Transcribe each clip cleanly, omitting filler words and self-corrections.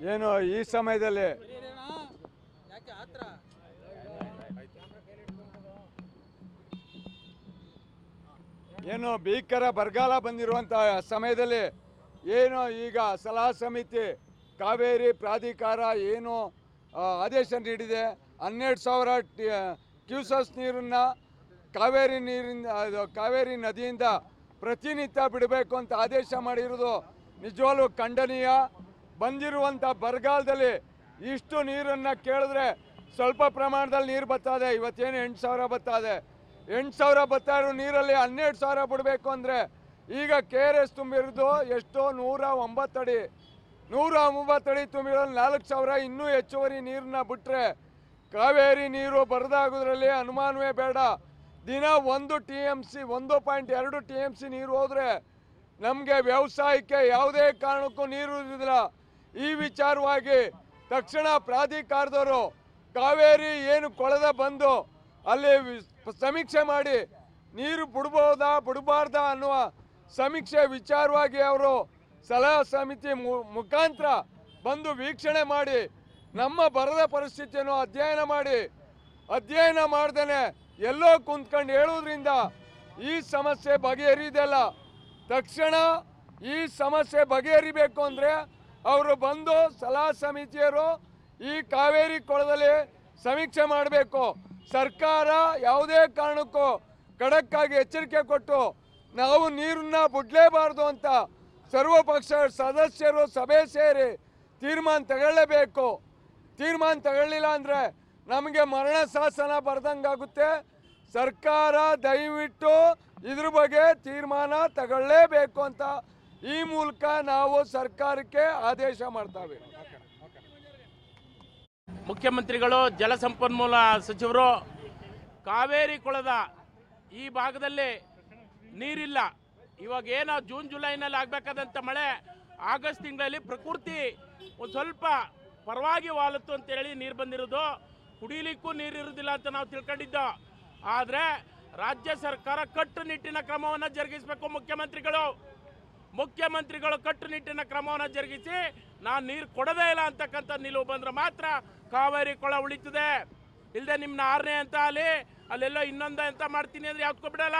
ಏನು ಈ ಸಮಯದಲ್ಲಿ ಏನು ಭೀಕರ ಬರಗಾಲ ಬಂದಿರುವಂಥ ಸಮಯದಲ್ಲಿ ಏನು ಈಗ ಸಲಹಾ ಸಮಿತಿ ಕಾವೇರಿ ಪ್ರಾಧಿಕಾರ ಏನು ಆದೇಶ ನೀಡಿದೆ 12,000 ಕ್ಯೂಸೆಸ್ ನೀರನ್ನು ಕಾವೇರಿ ನದಿಯಿಂದ ಪ್ರತಿನಿತ್ಯ ಬಿಡಬೇಕು ಅಂತ ಆದೇಶ ಮಾಡಿರೋದು ನಿಜವಾಗ್ಲೂ ಖಂಡನೀಯ. ಬಂದಿರುವಂಥ ಬರಗಾಲದಲ್ಲಿ ಇಷ್ಟು ನೀರನ್ನು ಕೇಳಿದ್ರೆ ಸ್ವಲ್ಪ ಪ್ರಮಾಣದಲ್ಲಿ ನೀರು ಬರ್ತದೆ. ಇವತ್ತೇನು 8,000 ಬರ್ತದೆ, 8,000 ಬರ್ತಾ ಇರೋ ನೀರಲ್ಲಿ 12,000 ಬಿಡಬೇಕು ಅಂದರೆ ಈಗ KRS ತುಂಬಿರೋದು ಎಷ್ಟೋ 109 ಅಡಿ, 109 ಅಡಿ ತುಂಬಿರೋದು 4,000 ಇನ್ನೂ ಹೆಚ್ಚುವರಿ ನೀರನ್ನ ಬಿಟ್ಟರೆ ಕಾವೇರಿ ನೀರು ಬರದಾಗೋದ್ರಲ್ಲಿ ಅನುಮಾನವೇ ಬೇಡ. ದಿನ 1 TMC 1.2 TMC ನೀರು ಹೋದರೆ ನಮಗೆ ವ್ಯವಸಾಯಕ್ಕೆ ಯಾವುದೇ ಕಾರಣಕ್ಕೂ ನೀರು ಇರೋದಿಲ್ಲ. ಈ ವಿಚಾರವಾಗಿ ತಕ್ಷಣ ಪ್ರಾಧಿಕಾರದವರು ಕಾವೇರಿ ಏನು ಕೊಳದ ಬಂದು ಅಲ್ಲಿ ಸಮೀಕ್ಷೆ ಮಾಡಿ ನೀರು ಬಿಡ್ಬೋದಾ ಬಿಡಬಾರ್ದಾ ಅನ್ನುವ ಸಮೀಕ್ಷೆ ವಿಚಾರವಾಗಿ ಅವರು ಸಲಹಾ ಸಮಿತಿ ಮುಖಾಂತರ ಬಂದು ವೀಕ್ಷಣೆ ಮಾಡಿ ನಮ್ಮ ಬರದ ಪರಿಸ್ಥಿತಿಯನ್ನು ಅಧ್ಯಯನ ಮಾಡ್ದೇನೆ ಎಲ್ಲೋ ಕುಂತ್ಕೊಂಡು ಹೇಳೋದ್ರಿಂದ ಈ ಸಮಸ್ಯೆ ಬಗೆಹರಿದಲ್ಲ. ತಕ್ಷಣ ಈ ಸಮಸ್ಯೆ ಬಗೆಹರಿಬೇಕು ಅಂದರೆ ಅವರು ಬಂದು ಸಲಹಾ ಸಮಿತಿಯರು ಈ ಕಾವೇರಿ ಕೊಳದಲ್ಲಿ ಸಮೀಕ್ಷೆ ಮಾಡಬೇಕು. ಸರ್ಕಾರ ಯಾವುದೇ ಕಾರಣಕ್ಕೂ ಖಡಕ್ಕಾಗಿ ಎಚ್ಚರಿಕೆ ಕೊಟ್ಟು ನಾವು ನೀರನ್ನ ಬಿಡಲೇಬಾರ್ದು ಅಂತ ಸರ್ವಪಕ್ಷ ಸದಸ್ಯರು ಸಭೆ ಸೇರಿ ತೀರ್ಮಾನ ತಗೊಳ್ಳೇಬೇಕು. ತೀರ್ಮಾನ ತಗೊಳ್ಳಿಲ್ಲ ಅಂದರೆ ನಮಗೆ ಮರಣ ಶಾಸನ ಬರ್ದಂಗಾಗುತ್ತೆ. ಸರ್ಕಾರ ದಯವಿಟ್ಟು ಇದ್ರ ಬಗ್ಗೆ ತೀರ್ಮಾನ ತಗೊಳ್ಳೇಬೇಕು ಅಂತ ಈ ಮೂಲಕ ನಾವು ಸರ್ಕಾರಕ್ಕೆ ಆದೇಶ ಮಾಡ್ತೇವೆ. ಮುಖ್ಯಮಂತ್ರಿಗಳು ಜಲಸಂಪನ್ಮೂಲ ಸಚಿವರು ಕಾವೇರಿ ಕೊಳದ ಈ ಭಾಗದಲ್ಲಿ ನೀರಿಲ್ಲ. ಇವಾಗ ಏನೋ ಜೂನ್ ಜುಲೈನಲ್ಲಿ ಆಗಬೇಕಾದಂಥ ಮಳೆ ಆಗಸ್ಟ್ ತಿಂಗಳಲ್ಲಿ ಪ್ರಕೃತಿ ಒಂದು ಸ್ವಲ್ಪ ಪರವಾಗಿ ವಾಲತ್ತು ಅಂತೇಳಿ ನೀರು ಬಂದಿರೋದು. ಕುಡಿಲಿಕ್ಕೂ ನೀರು ಇರೋದಿಲ್ಲ ಅಂತ ನಾವು ತಿಳ್ಕೊಂಡಿದ್ದೋ. ಆದರೆ ರಾಜ್ಯ ಸರ್ಕಾರ ಕಟ್ಟುನಿಟ್ಟಿನ ಕ್ರಮವನ್ನು ಜರುಗಿಸಬೇಕು. ಮುಖ್ಯಮಂತ್ರಿಗಳು ಕಟ್ಟುನಿಟ್ಟಿನ ಕ್ರಮವನ್ನು ಜರುಗಿಸಿ ನಾನು ನೀರು ಕೊಡೋದೇ ಇಲ್ಲ ಅಂತಕ್ಕಂಥ ನಿಲುವು ಬಂದ್ರೆ ಮಾತ್ರ ಕಾವೇರಿ ಕೊಳ ಉಳಿತದೆ. ಇಲ್ಲದೆ ನಿಮ್ಮನ್ನ 6ನೇ ಅಂತ ಅಲ್ಲೆಲ್ಲೋ ಇನ್ನೊಂದು ಅಂತ ಮಾಡ್ತೀನಿ ಅಂದರೆ ಯಾವ್ದಕ್ಕೂ ಬಿಡಲ್ಲ.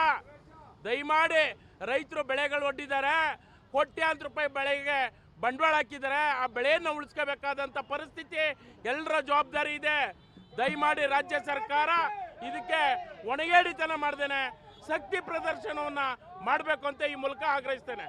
ದಯಮಾಡಿ ರೈತರು ಬೆಳೆಗಳು ಒಡ್ಡಿದ್ದಾರೆ, ಕೋಟ್ಯಾಂತರ ರೂಪಾಯಿ ಬೆಳೆಗೆ ಬಂಡವಾಳ ಹಾಕಿದ್ದಾರೆ. ಆ ಬೆಳೆಯನ್ನು ಉಳಿಸ್ಕೋಬೇಕಾದಂಥ ಪರಿಸ್ಥಿತಿ ಎಲ್ಲರ ಜವಾಬ್ದಾರಿ ಇದೆ. ದಯಮಾಡಿ ರಾಜ್ಯ ಸರ್ಕಾರ ಇದಕ್ಕೆ ಒಣಗೇಡಿತನ ಮಾಡ್ದೇನೆ ಶಕ್ತಿ ಪ್ರದರ್ಶನವನ್ನು ಮಾಡಬೇಕು ಅಂತ ಈ ಮೂಲಕ ಆಗ್ರಹಿಸ್ತೇನೆ.